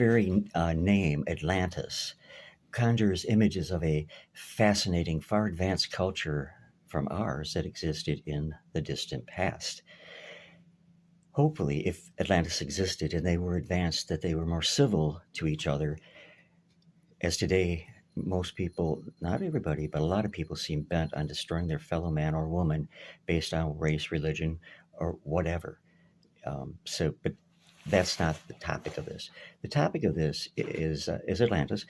very name, Atlantis, conjures images of a fascinating, far advanced culture from ours that existed in the distant past. Hopefully, if Atlantis existed and they were advanced, that they were more civil to each other, as today most people, not everybody, but a lot of people seem bent on destroying their fellow man or woman based on race, religion, or whatever. But that's not the topic of this. The topic of this is Atlantis,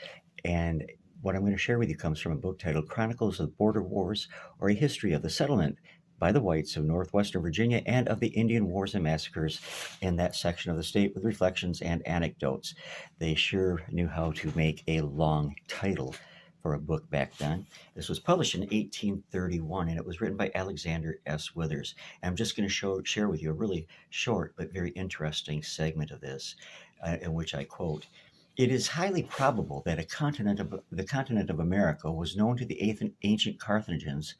and what I'm going to share with you comes from a book titled "Chronicles of Border Wars: or a History of the Settlement" by the whites of northwestern Virginia and of the Indian Wars and Massacres in that section of the state, with reflections and anecdotes. They sure knew how to make a long title for a book back then. This was published in 1831, and it was written by Alexander S. Withers. And I'm just going to share with you a really short but very interesting segment of this, in which I quote, "It is highly probable that the continent of America was known to the ancient Carthaginians,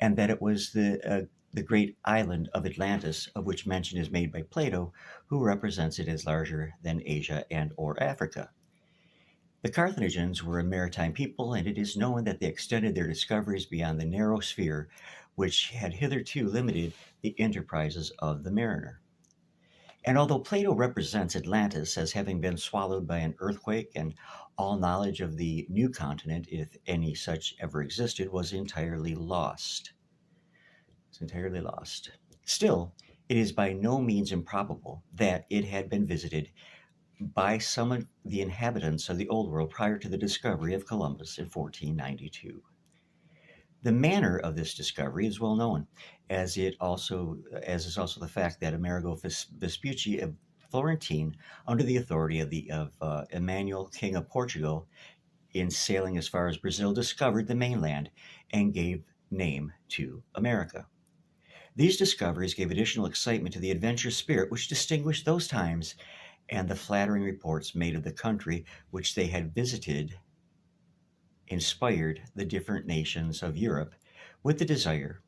and that it was the great island of Atlantis, of which mention is made by Plato, who represents it as larger than Asia and or Africa. The Carthaginians were a maritime people, and it is known that they extended their discoveries beyond the narrow sphere which had hitherto limited the enterprises of the mariner. And although Plato represents Atlantis as having been swallowed by an earthquake, and all knowledge of the new continent, if any such ever existed, was entirely lost. It's entirely lost. Still, it is by no means improbable that it had been visited by some of the inhabitants of the Old World prior to the discovery of Columbus in 1492. The manner of this discovery is well known, as is also the fact that Amerigo Vespucci of Florentine, under the authority of Emmanuel, King of Portugal, in sailing as far as Brazil, discovered the mainland and gave name to America. These discoveries gave additional excitement to the adventurous spirit which distinguished those times, and the flattering reports made of the country which they had visited inspired the different nations of Europe with the desire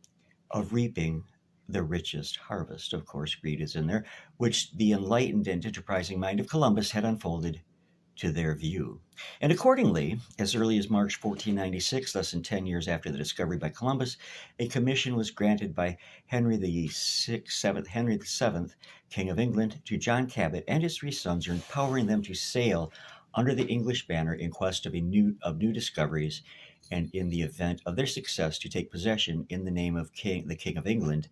of reaping the richest harvest. Of course, greed is in there, which the enlightened and enterprising mind of Columbus had unfolded to their view. And accordingly, as early as March 1496, less than 10 years after the discovery by Columbus, a commission was granted by Henry VII, King of England, to John Cabot and his three sons, empowering them to sail under the English banner in quest of new discoveries, and in the event of their success, to take possession in the name of the King of England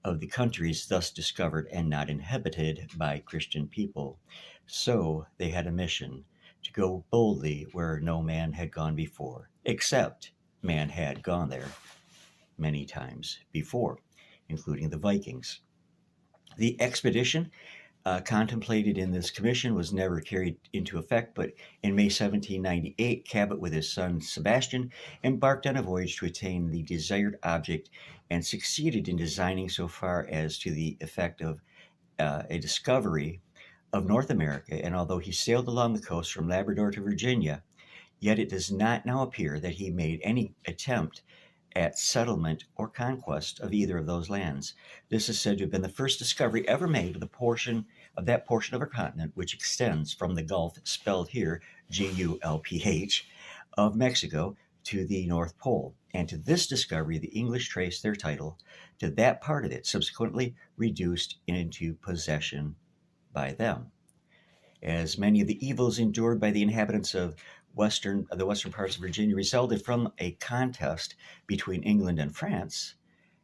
of the countries thus discovered and not inhabited by Christian people. So they had a mission to go boldly where no man had gone before, except man had gone there many times before, including the Vikings. The expedition contemplated in this commission was never carried into effect, but in May 1798, Cabot, with his son Sebastian, embarked on a voyage to attain the desired object, and succeeded in designing so far as to the effect of a discovery of North America. And although he sailed along the coast from Labrador to Virginia, yet it does not now appear that he made any attempt at settlement or conquest of either of those lands. This is said to have been the first discovery ever made of that portion of our continent which extends from the Gulf, spelled here Gulph, of Mexico to the North Pole. And to this discovery, the English traced their title to that part of it, subsequently reduced into possession by them. As many of the evils endured by the inhabitants of the western parts of Virginia resulted from a contest between England and France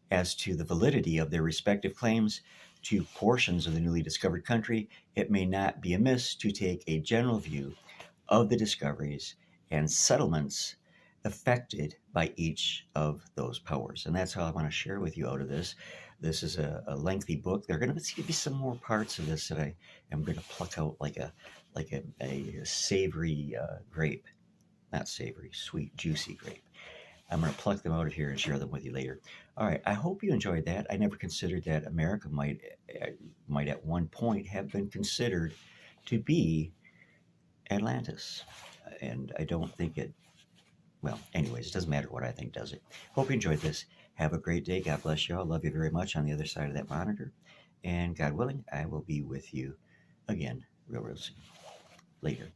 as to the validity of their respective claims to portions of the newly discovered country, it may not be amiss to take a general view of the discoveries and settlements affected by each of those powers. And that's how I want to share with you out of this. This is a lengthy book. There are going to be some more parts of this that I am going to pluck out like a savory grape. Not savory, sweet, juicy grape. I'm going to pluck them out of here and share them with you later. All right, I hope you enjoyed that. I never considered that America might at one point have been considered to be Atlantis. And I don't think well, anyways, it doesn't matter what I think, does it? Hope you enjoyed this. Have a great day. God bless you all. Love you very much on the other side of that monitor. And God willing, I will be with you again real soon. later.